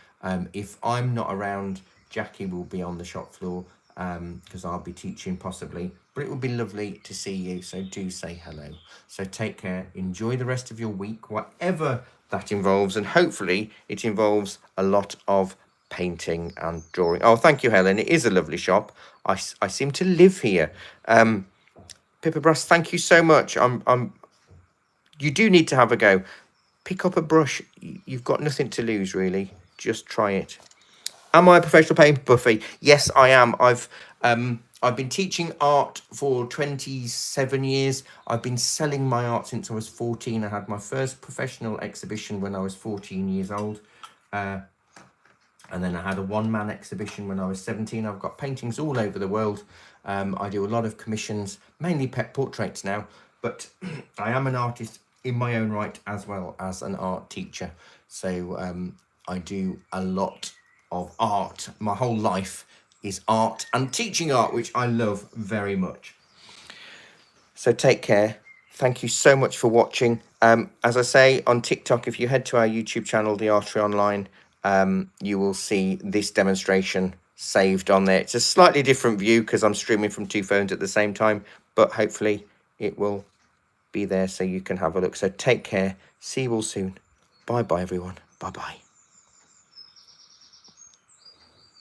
If I'm not around, Jackie will be on the shop floor because I'll be teaching possibly. But it would be lovely to see you, so do say hello. So take care, enjoy the rest of your week, whatever that involves, and hopefully it involves a lot of painting and drawing. Oh, thank you, Helen. It is a lovely shop. I seem to live here. Pippa Brass, thank you so much. You do need to have a go. Pick up a brush. You've got nothing to lose, really. Just try it. Am I a professional paint buffy? Yes, I am. I've been teaching art for 27 years. I've been selling my art since I was 14. I had my first professional exhibition when I was 14 years old. And then I had a one-man exhibition when I was 17. I've got paintings all over the world. I do a lot of commissions, mainly pet portraits now. But I am an artist in my own right as well as an art teacher. So I do a lot of art. My whole life is art and teaching art, which I love very much. So take care. Thank you so much for watching. As I say, on TikTok, if you head to our YouTube channel, The Artery Online, you will see this demonstration saved on there. It's a slightly different view because I'm streaming from 2 phones at the same time, but hopefully it will be there so you can have a look. So take care. See you all soon. Bye everyone. Bye.